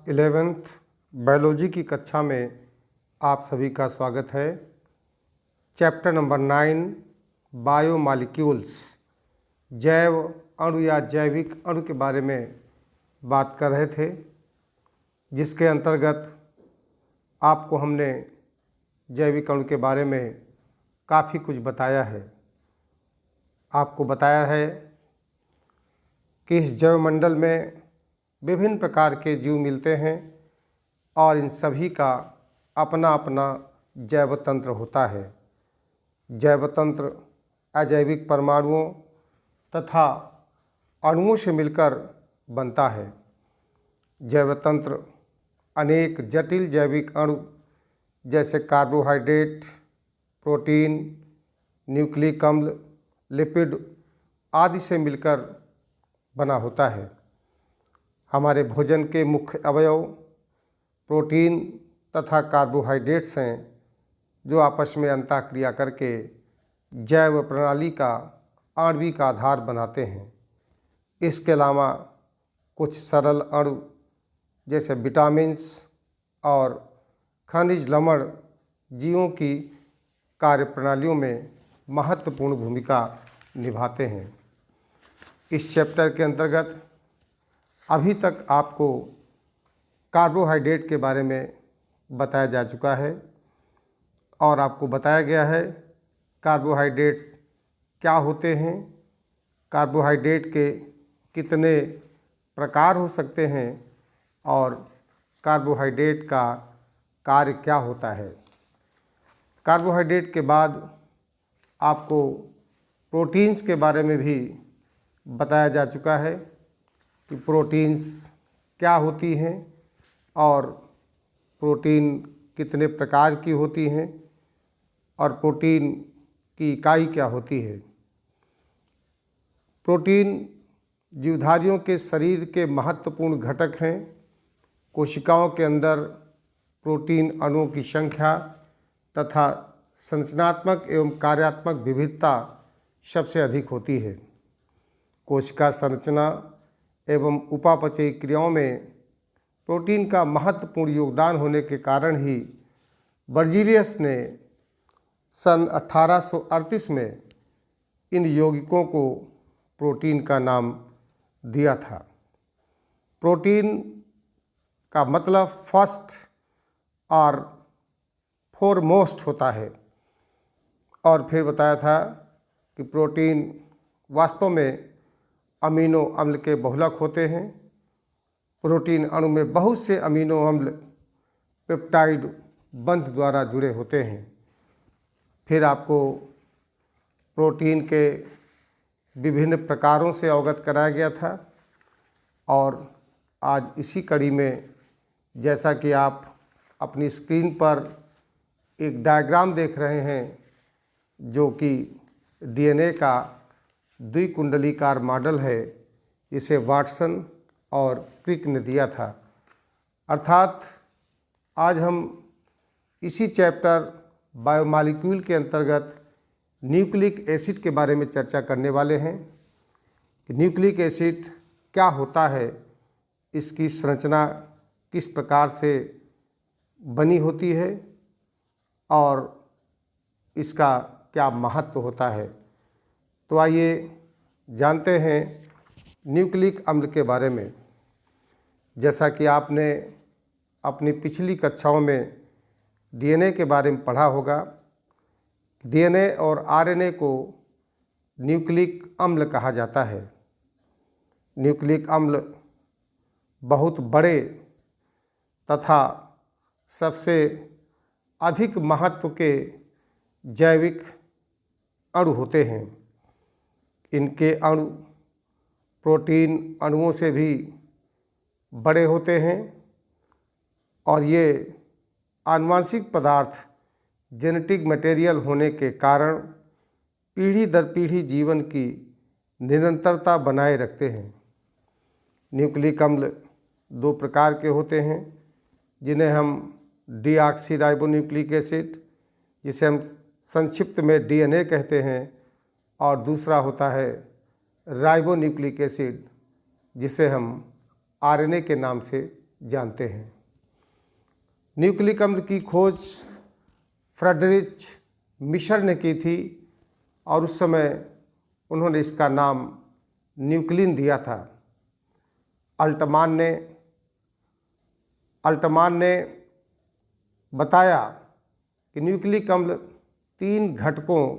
11th biology की कक्षा में आप सभी का स्वागत है। चैप्टर नंबर 9 बायोमॉलिक्यूल्स, जैव अणु या जैविक अणु के बारे में बात कर रहे थे, जिसके अंतर्गत आपको हमने जैविक अणु के बारे में काफ़ी कुछ बताया है। आपको बताया है कि इस जैवमंडल में विभिन्न प्रकार के जीव मिलते हैं और इन सभी का अपना अपना जैव तंत्र होता है। जैव तंत्र अजैविक परमाणुओं तथा अणुओं से मिलकर बनता है। जैव तंत्र अनेक जटिल जैविक अणु जैसे कार्बोहाइड्रेट, प्रोटीन, न्यूक्लिक अम्ल, लिपिड आदि से मिलकर बना होता है। हमारे भोजन के मुख्य अवयव प्रोटीन तथा कार्बोहाइड्रेट्स हैं, जो आपस में अंतःक्रिया करके जैव प्रणाली का आणविक आधार बनाते हैं। इसके अलावा कुछ सरल अणु जैसे विटामिन्स और खनिज लवण जीवों की कार्यप्रणालियों में महत्वपूर्ण भूमिका निभाते हैं। इस चैप्टर के अंतर्गत अभी तक आपको कार्बोहाइड्रेट के बारे में बताया जा चुका है और आपको बताया गया है कार्बोहाइड्रेट्स क्या होते हैं, कार्बोहाइड्रेट के कितने प्रकार हो सकते हैं और कार्बोहाइड्रेट का कार्य क्या होता है। कार्बोहाइड्रेट के बाद आपको प्रोटीन्स के बारे में भी बताया जा चुका है कि प्रोटीन्स क्या होती हैं और प्रोटीन कितने प्रकार की होती हैं और प्रोटीन की इकाई क्या होती है। प्रोटीन जीवधारियों के शरीर के महत्वपूर्ण घटक हैं। कोशिकाओं के अंदर प्रोटीन अणुओं की संख्या तथा संरचनात्मक एवं कार्यात्मक विविधता सबसे अधिक होती है। कोशिका संरचना एवं उपापचयी क्रियाओं में प्रोटीन का महत्वपूर्ण योगदान होने के कारण ही बर्जीलियस ने सन 1838 में इन यौगिकों को प्रोटीन का नाम दिया था। प्रोटीन का मतलब फर्स्ट और फोरमोस्ट होता है और फिर बताया था कि प्रोटीन वास्तव में अमीनो अम्ल के बहुलक होते हैं। प्रोटीन अणु में बहुत से अमीनो अम्ल पेप्टाइड बंध द्वारा जुड़े होते हैं। फिर आपको प्रोटीन के विभिन्न प्रकारों से अवगत कराया गया था और आज इसी कड़ी में जैसा कि आप अपनी स्क्रीन पर एक डायग्राम देख रहे हैं, जो कि डीएनए का द्विकुंडलीकार मॉडल है, इसे वाटसन और क्रिक ने दिया था। अर्थात आज हम इसी चैप्टर बायोमॉलिक्यूल के अंतर्गत न्यूक्लिक एसिड के बारे में चर्चा करने वाले हैं कि न्यूक्लिक एसिड क्या होता है, इसकी संरचना किस प्रकार से बनी होती है और इसका क्या महत्व होता है। तो आइए जानते हैं न्यूक्लिक अम्ल के बारे में। जैसा कि आपने अपनी पिछली कक्षाओं में डीएनए के बारे में पढ़ा होगा, डीएनए और आरएनए को न्यूक्लिक अम्ल कहा जाता है। न्यूक्लिक अम्ल बहुत बड़े तथा सबसे अधिक महत्व के जैविक अणु होते हैं। इनके अणु प्रोटीन अणुओं से भी बड़े होते हैं और ये आनुवंशिक पदार्थ जेनेटिक मटेरियल होने के कारण पीढ़ी दर पीढ़ी जीवन की निरंतरता बनाए रखते हैं। न्यूक्लिक अम्ल दो प्रकार के होते हैं, जिन्हें हम डीऑक्सीराइबोन्यूक्लिक एसिड, जिसे हम संक्षिप्त में डीएनए कहते हैं, और दूसरा होता है राइबोन्यूक्लिक एसिड, जिसे हम आरएनए के नाम से जानते हैं। न्यूक्लिक अम्ल की खोज फ्रेडरिच मिशर ने की थी और उस समय उन्होंने इसका नाम न्यूक्लिन दिया था। अल्टमान ने बताया कि न्यूक्लिक अम्ल 3 घटकों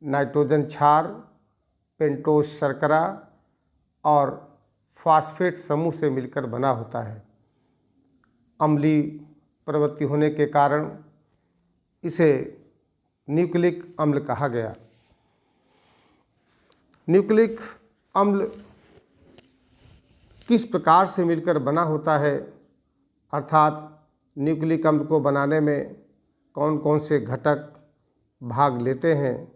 नाइट्रोजन क्षार, पेंटोज शर्करा और फास्फेट समूह से मिलकर बना होता है। अम्लीय प्रवृत्ति होने के कारण इसे न्यूक्लिक अम्ल कहा गया। न्यूक्लिक अम्ल किस प्रकार से मिलकर बना होता है, अर्थात न्यूक्लिक अम्ल को बनाने में कौन कौन से घटक भाग लेते हैं,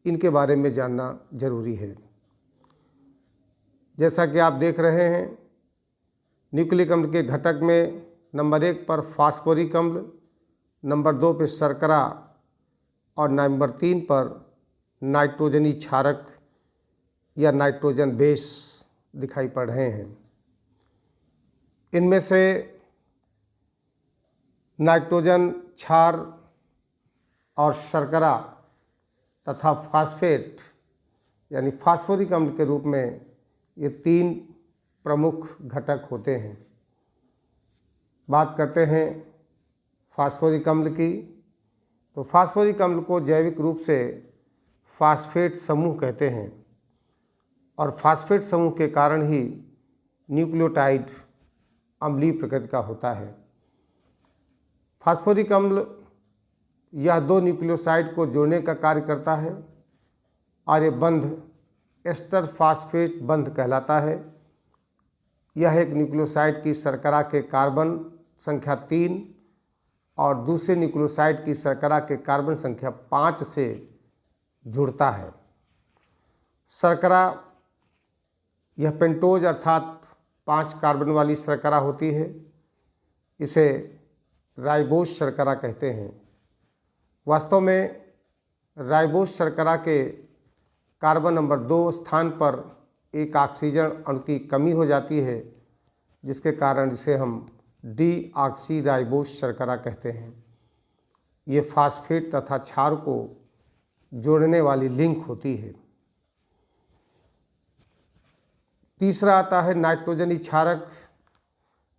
इनके बारे में जानना जरूरी है। जैसा कि आप देख रहे हैं, न्यूक्लिक अम्ल के घटक में नंबर 1 पर फास्फोरिक अम्ल, नंबर 2 पर शर्करा और नंबर 3 पर नाइट्रोजनी क्षारक या नाइट्रोजन बेस दिखाई पड़ रहे हैं। इनमें से नाइट्रोजन क्षार और शर्करा तथा फास्फेट यानी फास्फोरिक अम्ल के रूप में ये 3 प्रमुख घटक होते हैं। बात करते हैं फास्फोरिक अम्ल की, तो फास्फोरिक अम्ल को जैविक रूप से फास्फेट समूह कहते हैं और फास्फेट समूह के कारण ही न्यूक्लियोटाइड अम्लीय प्रकृति का होता है। फास्फोरिक अम्ल यह 2 न्यूक्लियोसाइड को जोड़ने का कार्य करता है और ये बंध एस्टर फास्फेट बंध कहलाता है। यह एक न्यूक्लियोसाइड की शर्करा के कार्बन संख्या 3 और दूसरे न्यूक्लियोसाइड की शर्करा के कार्बन संख्या 5 से जुड़ता है। शर्करा यह पेंटोज अर्थात 5 कार्बन वाली शर्करा होती है। इसे राइबोज शर्करा कहते हैं। वास्तव में राइबोज शर्करा के कार्बन नंबर 2 स्थान पर एक ऑक्सीजन अणु की कमी हो जाती है, जिसके कारण इसे हम डीऑक्सीराइबोज शर्करा कहते हैं। ये फास्फेट तथा क्षार को जोड़ने वाली लिंक होती है। तीसरा आता है नाइट्रोजनी क्षारक।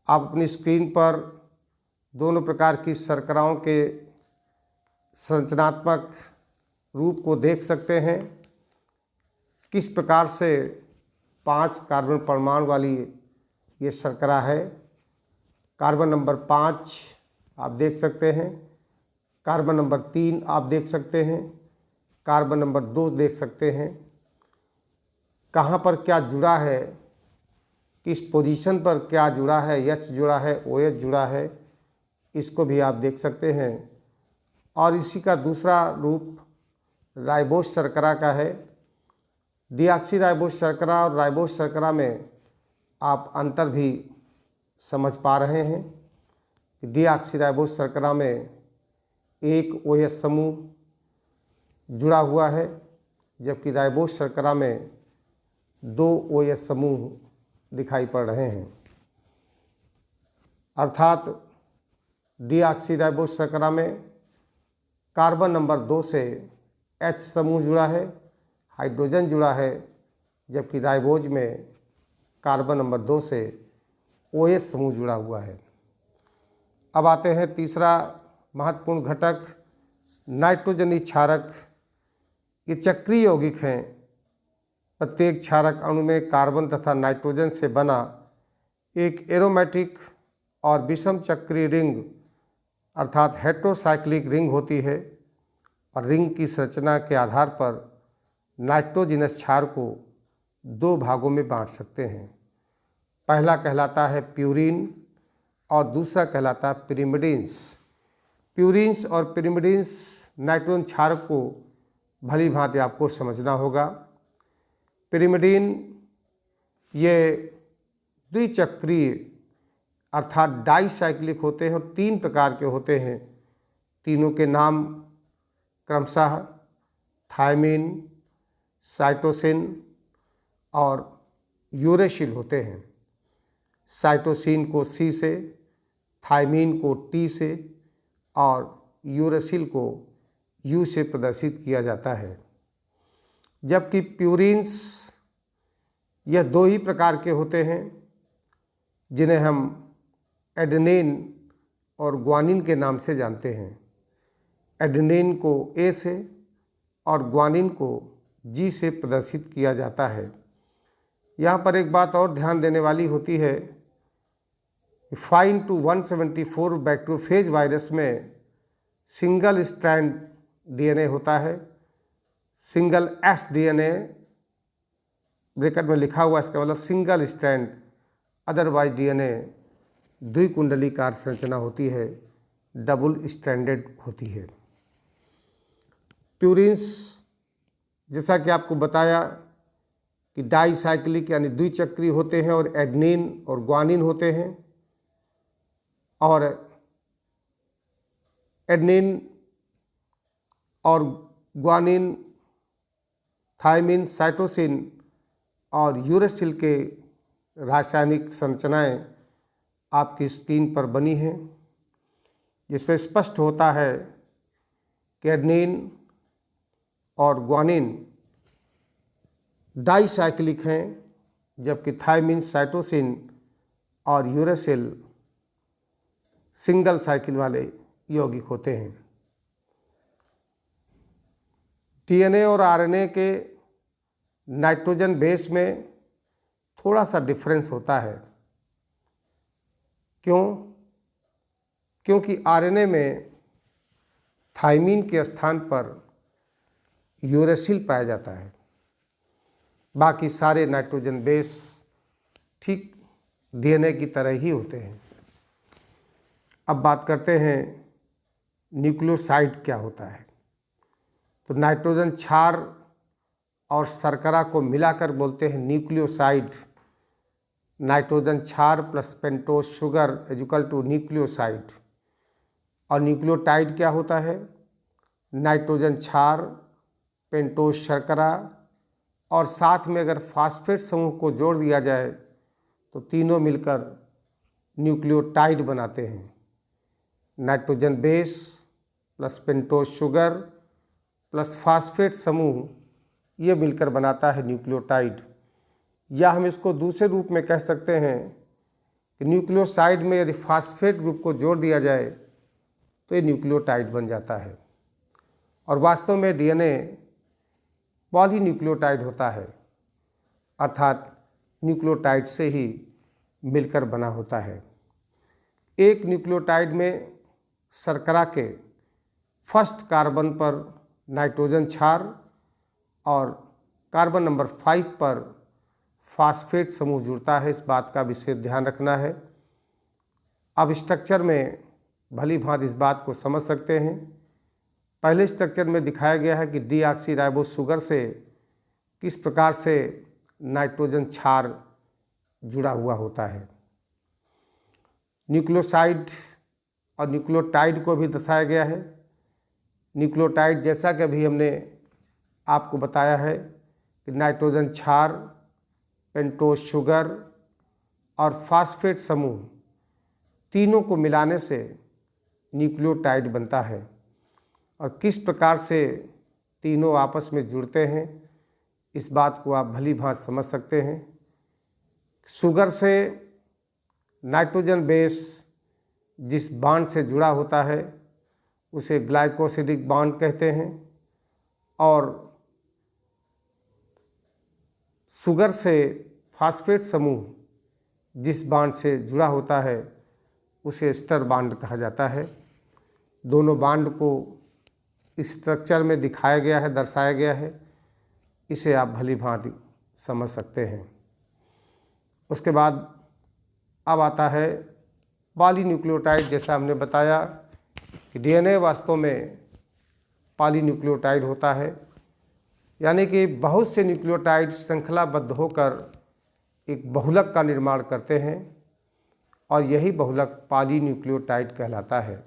आप अपनी स्क्रीन पर दोनों प्रकार की शर्कराओं के संरचनात्मक रूप को देख सकते हैं। किस प्रकार से 5 कार्बन परमाणु वाली ये शर्करा है। कार्बन नंबर 5 आप देख सकते हैं, कार्बन नंबर 3 आप देख सकते हैं, कार्बन नंबर 2 देख सकते हैं। कहाँ पर क्या जुड़ा है, किस पोजीशन पर क्या जुड़ा है, H जुड़ा है, OH जुड़ा है, इसको भी आप देख सकते हैं। और इसी का दूसरा रूप राइबोज शर्करा का है। डीऑक्सीराइबोज शर्करा और राइबोज शर्करा में आप अंतर भी समझ पा रहे हैं कि डीऑक्सीराइबोज शर्करा में एक OH समूह जुड़ा हुआ है, जबकि राइबोज शर्करा में 2 OH समूह दिखाई पड़ रहे हैं। अर्थात डीऑक्सीराइबोज शर्करा में कार्बन नंबर 2 से H समूह जुड़ा है, हाइड्रोजन जुड़ा है, जबकि राइबोज में कार्बन नंबर 2 से OH समूह जुड़ा हुआ है। अब आते हैं तीसरा महत्वपूर्ण घटक नाइट्रोजनी क्षारक। ये चक्रीय यौगिक हैं। प्रत्येक क्षारक अणु में कार्बन तथा नाइट्रोजन से बना एक एरोमेटिक और विषम चक्रीय रिंग अर्थात हेटेरोसाइक्लिक रिंग होती है और रिंग की संरचना के आधार पर नाइट्रोजिनस क्षार को 2 भागों में बांट सकते हैं। पहला कहलाता है प्यूरिन और दूसरा कहलाता है पिरिमिडिन्स। प्यूरिन्स और पिरिमिडिन्स नाइट्रोजन क्षारक को भली भांति आपको समझना होगा। पिरिमिडिन ये द्विचक्रीय अर्थात डाइसाइक्लिक होते हैं और 3 प्रकार के होते हैं। तीनों के नाम क्रमशः थायमिन, साइटोसिन और यूरेसिल होते हैं। साइटोसिन को C से, थायमीन को T से और यूरेसिल को U से प्रदर्शित किया जाता है। जबकि प्यूरिन्स यह दो ही प्रकार के होते हैं जिन्हें हम एडेनिन और ग्वानिन के नाम से जानते हैं। एडेनिन को A से और ग्वानिन को G से प्रदर्शित किया जाता है। यहाँ पर एक बात और ध्यान देने वाली होती है, 5-174 बैक्टीरियोफेज वायरस में सिंगल स्ट्रैंड DNA होता है। सिंगल S DNA ब्रैकेट में लिखा हुआ, इसका मतलब सिंगल स्ट्रैंड, अदरवाइज DNA द्विकुंडलीकार संरचना होती है, डबल स्ट्रैंडेड होती है। प्यूरिन्स जैसा कि आपको बताया कि डाईसाइक्लिक यानी द्विचक्री होते हैं और एडेनिन और ग्वानिन होते हैं। और एडेनिन और ग्वानिन, थायमीन, साइटोसिन और यूरेसिल के रासायनिक संरचनाएं आपकी स्क्रीन पर बनी हैं, जिसमें स्पष्ट होता है कि एडेनिन और ग्वानिन डाईसाइक्लिक हैं, जबकि थायमीन, साइटोसिन और यूरेसिल सिंगल साइकिल वाले यौगिक होते हैं। DNA और RNA के नाइट्रोजन बेस में थोड़ा सा डिफरेंस होता है। क्योंकि RNA में थायमीन के स्थान पर यूरेसिल पाया जाता है। बाकी सारे नाइट्रोजन बेस ठीक DNA की तरह ही होते हैं। अब बात करते हैं न्यूक्लियोसाइड क्या होता है। तो नाइट्रोजन क्षार और शर्करा को मिलाकर बोलते हैं न्यूक्लियोसाइड। नाइट्रोजन क्षार plus pentose sugar equal to nucleoside. और न्यूक्लियोटाइड क्या होता है? नाइट्रोजन क्षार, पेंटोज शर्करा और साथ में अगर फास्फेट समूह को जोड़ दिया जाए तो तीनों मिलकर न्यूक्लियोटाइड बनाते हैं। Nitrogen base plus pentose sugar plus phosphate समूह, ये मिलकर बनाता है न्यूक्लियोटाइड। या हम इसको दूसरे रूप में कह सकते हैं कि न्यूक्लियोसाइड में यदि फास्फेट ग्रुप को जोड़ दिया जाए तो ये न्यूक्लियोटाइड बन जाता है। और वास्तव में DNA पॉलीन्यूक्लियोटाइड होता है, अर्थात न्यूक्लियोटाइड से ही मिलकर बना होता है। एक न्यूक्लियोटाइड में शर्करा के फर्स्ट कार्बन पर नाइट्रोजन क्षार और कार्बन नंबर 5 पर फास्फेट समूह जुड़ता है। इस बात का विशेष ध्यान रखना है। अब स्ट्रक्चर में भली भांति इस बात को समझ सकते हैं। पहले स्ट्रक्चर में दिखाया गया है कि डीऑक्सीराइबोस शुगर से किस प्रकार से नाइट्रोजन क्षार जुड़ा हुआ होता है। न्यूक्लियोसाइड और न्यूक्लियोटाइड को भी दर्शाया गया है। न्यूक्लियोटाइड जैसा कि अभी हमने आपको बताया है कि नाइट्रोजन क्षार, पेंटोज शुगर और फास्फेट समूह तीनों को मिलाने से न्यूक्लियोटाइड बनता है। और किस प्रकार से तीनों आपस में जुड़ते हैं, इस बात को आप भली भांति समझ सकते हैं। शुगर से नाइट्रोजन बेस जिस बांड से जुड़ा होता है उसे ग्लाइकोसिडिक बांड कहते हैं, और शुगर से फास्फेट समूह जिस बांड से जुड़ा होता है उसे एस्टर बांड कहा जाता है। दोनों बांड को इस स्ट्रक्चर में दिखाया गया है, दर्शाया गया है। इसे आप भली भांति समझ सकते हैं। उसके बाद अब आता है पॉलीन्यूक्लियोटाइड। जैसा हमने बताया कि DNA वास्तव में पॉलीन्यूक्लियोटाइड होता है, यानी कि बहुत से न्यूक्लियोटाइड श्रृंखलाबद्ध होकर एक बहुलक का निर्माण करते हैं, और यही बहुलक पॉलीन्यूक्लियोटाइड कहलाता है।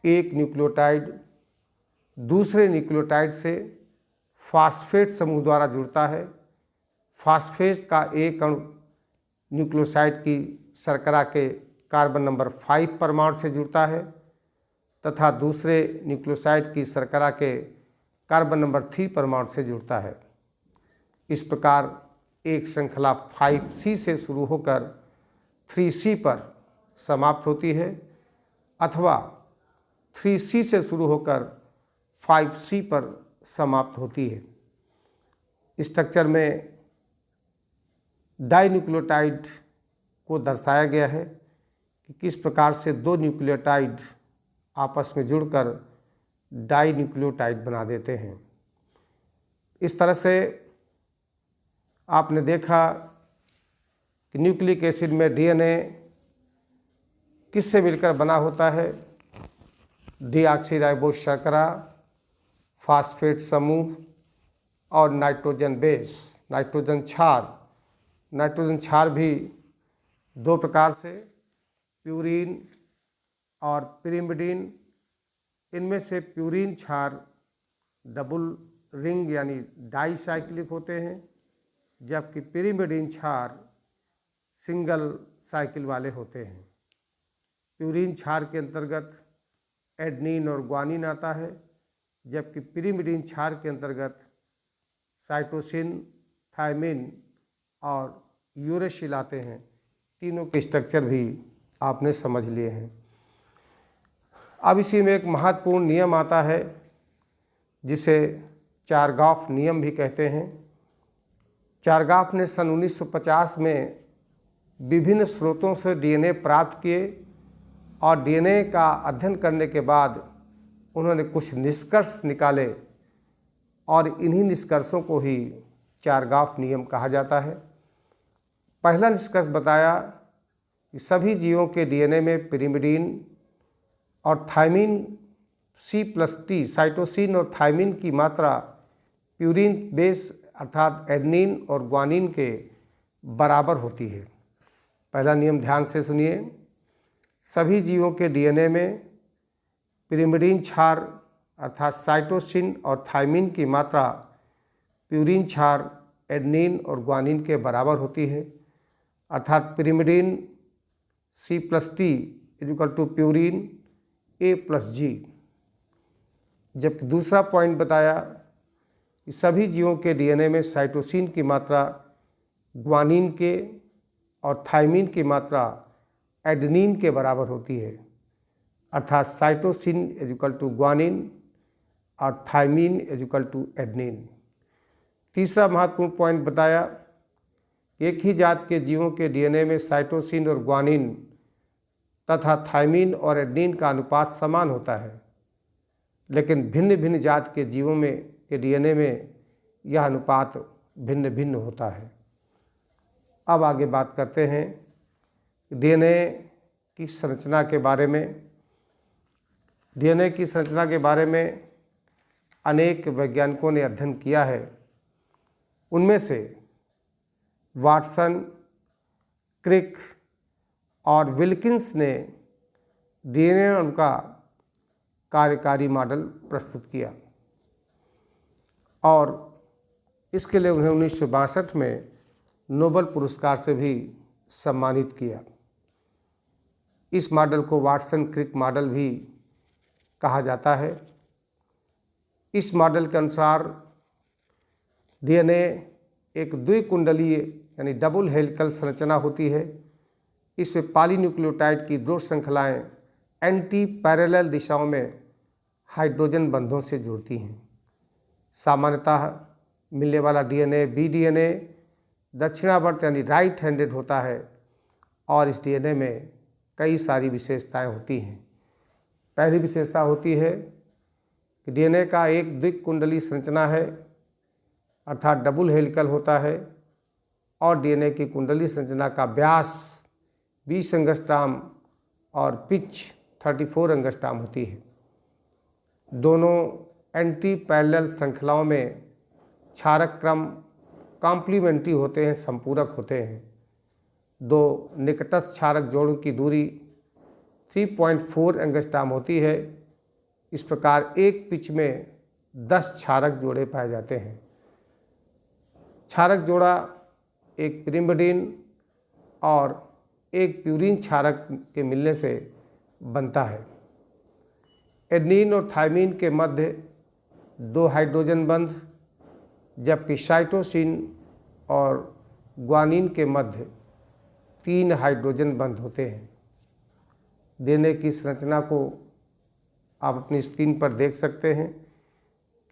एक न्यूक्लियोटाइड दूसरे न्यूक्लियोटाइड से फास्फेट समूह द्वारा जुड़ता है। फास्फेट का एक अणु न्यूक्लियोसाइड की शर्करा के कार्बन नंबर 5 परमाणु से जुड़ता है तथा दूसरे न्यूक्लियोसाइड की शर्करा के कार्बन नंबर 3 परमाणु से जुड़ता है। इस प्रकार एक श्रृंखला 5C से शुरू होकर 3C पर समाप्त होती है अथवा 3C से शुरू होकर 5C पर समाप्त होती है। स्ट्रक्चर में डाइन्यूक्लियोटाइड को दर्शाया गया है कि किस प्रकार से दो न्यूक्लियोटाइड आपस में जुड़कर डाइन्यूक्लियोटाइड बना देते हैं। इस तरह से आपने देखा कि न्यूक्लिक एसिड में डीएनए किससे मिलकर बना होता है? डीऑक्सीराइबोज शर्करा, फास्फेट समूह और नाइट्रोजन बेस, नाइट्रोजन क्षार। नाइट्रोजन क्षार भी दो प्रकार से, प्यूरीन और पिरिमिडीन। इनमें से प्यूरीन क्षार डबल रिंग यानी डाईसाइक्लिक होते हैं, जबकि पिरिमिडीन क्षार सिंगल साइकिल वाले होते हैं। प्यूरीन क्षार के अंतर्गत एडनिन और ग्वानिन आता है, जबकि पिरिमिडीन क्षार के अंतर्गत साइटोसिन, थायमिन और यूरेसिल आते हैं। तीनों के स्ट्रक्चर भी आपने समझ लिए हैं। अब इसी में एक महत्वपूर्ण नियम आता है जिसे चारगाफ नियम भी कहते हैं। चारगाफ ने सन 1950 में विभिन्न स्रोतों से डीएनए प्राप्त किए और डीएनए का अध्ययन करने के बाद उन्होंने कुछ निष्कर्ष निकाले और इन्हीं निष्कर्षों को ही चारगाफ नियम कहा जाता है। पहला निष्कर्ष बताया कि सभी जीवों के डीएनए में पिरिमिडीन और थायमिन C+T, साइटोसिन और थायमिन की मात्रा प्यूरीन बेस अर्थात एडनिन और ग्वानिन के बराबर होती है। पहला नियम ध्यान से सुनिए। सभी जीवों के डीएनए में पिरिमिडीन क्षार अर्थात साइटोसिन और थायमिन की मात्रा प्यूरीन क्षार, एडनिन और ग्वानिन के बराबर होती है, अर्थात पिरिमिडीन C+T = प्यूरीन A+G। जबकि दूसरा पॉइंट बताया कि सभी जीवों के डीएनए में साइटोसिन की मात्रा ग्वानिन के और थायमिन की मात्रा एडनिन के बराबर होती है, अर्थात साइटोसिन = ग्वानिन और थायमिन = एडनिन। तीसरा महत्वपूर्ण पॉइंट बताया, एक ही जात के जीवों के डीएनए में साइटोसिन और ग्वानिन तथा थायमिन और एडनिन का अनुपात समान होता है, लेकिन भिन्न भिन्न जात के जीवों में के डीएनए में यह अनुपात भिन्न भिन्न होता है। अब आगे बात करते हैं डीएनए की संरचना के बारे में। डीएनए की संरचना के बारे में अनेक वैज्ञानिकों ने अध्ययन किया है। उनमें से वाटसन, क्रिक और विल्किंस ने डीएनए अणु का कार्यकारी मॉडल प्रस्तुत किया और इसके लिए उन्हें 1962 में नोबेल पुरस्कार से भी सम्मानित किया। इस मॉडल को वाटसन क्रिक मॉडल भी कहा जाता है। इस मॉडल के अनुसार डीएनए एक द्विकुंडलीय यानी डबल हेलिकल संरचना होती है। इसमें पॉलीन्यूक्लियोटाइड की दो श्रृंखलाएं एंटी पैरेलल दिशाओं में हाइड्रोजन बंधों से जुड़ती हैं। सामान्यतः मिलने वाला डीएनए बीडीएनए दक्षिणावर्त यानी राइट हैंडेड होता है और इस डीएनए में कई सारी विशेषताएं होती हैं। पहली विशेषता होती है कि डीएनए का एक द्विकुंडली संरचना है, अर्थात डबल हेलिकल होता है और डीएनए की कुंडली संरचना का व्यास 20 एंगस्ट्राम और पिच 34 एंगस्ट्राम होती है। दोनों एंटी पैरेलल श्रृंखलाओं में क्षारक क्रम कॉम्प्लीमेंट्री होते हैं, संपूरक होते हैं। दो निकटस्थ क्षारक जोड़ों की दूरी 3.4 एंगस्ट्राम होती है। इस प्रकार एक पिच में 10 क्षारक जोड़े पाए जाते हैं। क्षारक जोड़ा एक पिरिमिडीन और एक प्यूरीन क्षारक के मिलने से बनता है। एडेनिन और थायमिन के मध्य 2 हाइड्रोजन बंध, जबकि साइटोसिन और ग्वानिन के मध्य 3 हाइड्रोजन बंध होते हैं। डीएनए की संरचना को आप अपनी स्क्रीन पर देख सकते हैं,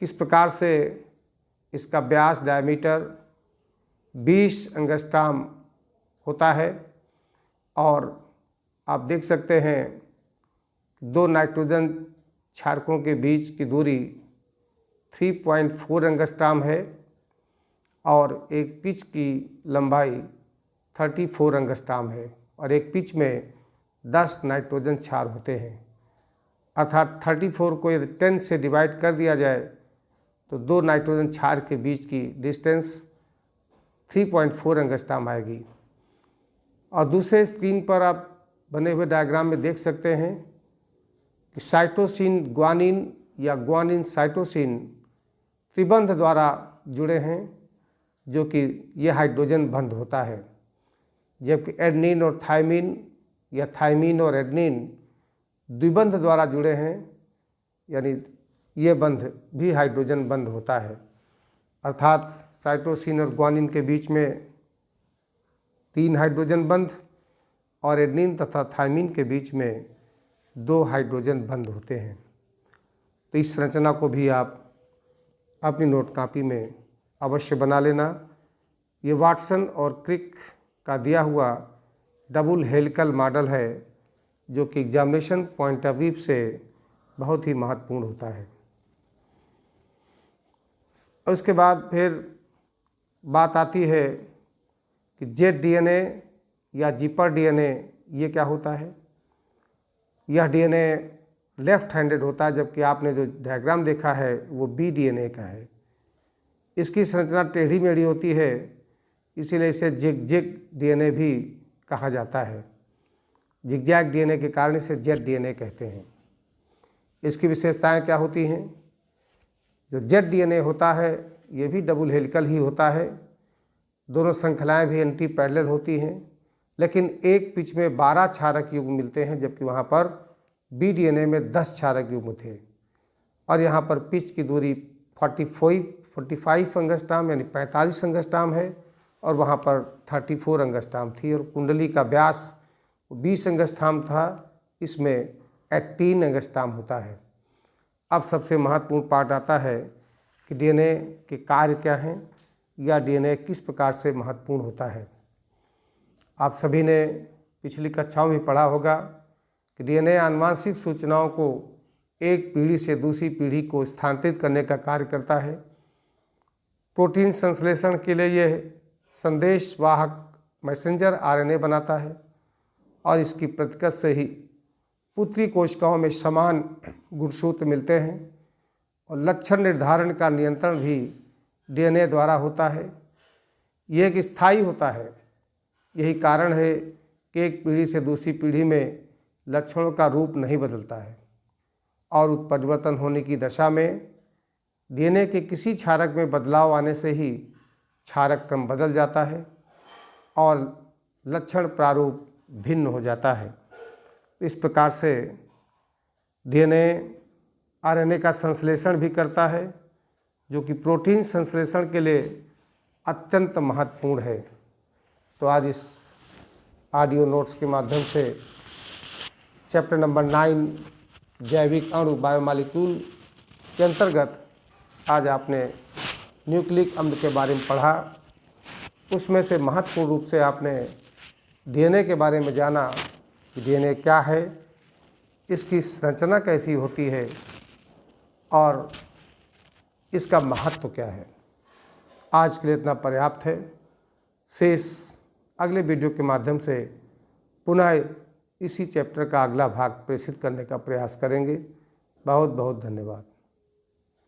किस प्रकार से इसका व्यास डायमीटर 20 एंगस्ट्रॉम होता है और आप देख सकते हैं 2 नाइट्रोजन क्षारकों के बीच की दूरी 3.4 एंगस्ट्रॉम है और एक पिच की लंबाई 34 एंगस्ट्रॉम है और एक पिच में 10 नाइट्रोजन क्षार होते हैं। अर्थात 34 को यदि 10 से डिवाइड कर दिया जाए तो 2 नाइट्रोजन क्षार के बीच की डिस्टेंस 3.4 एंगस्ट्रॉम आएगी। और दूसरे स्क्रीन पर आप बने हुए डायग्राम में देख सकते हैं कि साइटोसिन ग्वानिन या ग्वानिन साइटोसिन त्रिबंध द्वारा जुड़े हैं, जो कि यह हाइड्रोजन बंध होता है, जबकि एडेनिन और थायमिन या थायमिन और एडेनिन द्विबंध द्वारा जुड़े हैं, यानी ये बंध भी हाइड्रोजन बंध होता है। अर्थात साइटोसिन और ग्वानिन के बीच में 3 हाइड्रोजन बंध और एडेनिन तथा थायमिन के बीच में 2 हाइड्रोजन बंध होते हैं। तो इस संरचना को भी आप अपनी नोट कॉपी में अवश्य बना लेना। ये वाटसन और क्रिक का दिया हुआ डबल हेलिकल मॉडल है, जो कि एग्जामिनेशन पॉइंट ऑफ व्यू से बहुत ही महत्वपूर्ण होता है। और उसके बाद फिर बात आती है कि जेड डीएनए या जिपर डीएनए ये क्या होता है। यह डीएनए लेफ्ट हैंडेड होता है, जबकि आपने जो डायग्राम देखा है वो बी डीएनए का है। इसकी संरचना टेढ़ी मेढ़ी होती है, इसीलिए इसे जिगजैग डीएनए भी कहा जाता है। जिगजैग डीएनए के कारण इसे जेड डीएनए कहते हैं। इसकी विशेषताएं क्या होती हैं? जो जेड डीएनए होता है ये भी डबल हेलिकल ही होता है। दोनों श्रृंखलाएं भी एंटी पैरेलल होती हैं, लेकिन एक पिच में 12 क्षारक युग्म मिलते हैं, जबकि वहाँ पर बी डीएनए में 10 क्षारक युग्म थे। और यहाँ पर पिच की दूरी 45 एंगस्ट्रॉम यानी 45 एंगस्ट्रॉम है और वहाँ पर 34 एंगस्ट्रॉम थी। और कुंडली का व्यास 20 एंगस्ट्रॉम था, इसमें 18 एंगस्ट्रॉम होता है। अब सबसे महत्वपूर्ण पार्ट आता है कि डीएनए के कार्य क्या हैं या डीएनए किस प्रकार से महत्वपूर्ण होता है। आप सभी ने पिछली कक्षाओं में पढ़ा होगा कि डीएनए आनुवांशिक सूचनाओं को एक पीढ़ी से दूसरी पीढ़ी को स्थानांतरित करने का कार्य करता है। प्रोटीन संश्लेषण के लिए यह संदेशवाहक मैसेंजर आरएनए बनाता है और इसकी प्रतिकृत से ही पुत्री कोशिकाओं में समान गुणसूत्र मिलते हैं। और लक्षण निर्धारण का नियंत्रण भी डीएनए द्वारा होता है। यह एक स्थायी होता है। यही कारण है कि एक पीढ़ी से दूसरी पीढ़ी में लक्षणों का रूप नहीं बदलता है और उत्परिवर्तन होने की दशा में डीएनए के किसी क्षारक में बदलाव आने से ही क्षारक क्रम बदल जाता है और लक्षण प्रारूप भिन्न हो जाता है। इस प्रकार से डीएनए आरएनए का संश्लेषण भी करता है, जो कि प्रोटीन संश्लेषण के लिए अत्यंत महत्वपूर्ण है। तो आज इस ऑडियो नोट्स के माध्यम से चैप्टर नंबर 9 जैविक अणु बायोमॉलिक्यूल के अंतर्गत आज आपने न्यूक्लिक अम्ल के बारे में पढ़ा। उसमें से महत्वपूर्ण रूप से आपने डीएनए के बारे में जाना कि डीएनए क्या है, इसकी संरचना कैसी होती है और इसका महत्व क्या है। आज के लिए इतना पर्याप्त है। शेष अगले वीडियो के माध्यम से पुनः इसी चैप्टर का अगला भाग प्रेषित करने का प्रयास करेंगे। बहुत बहुत धन्यवाद।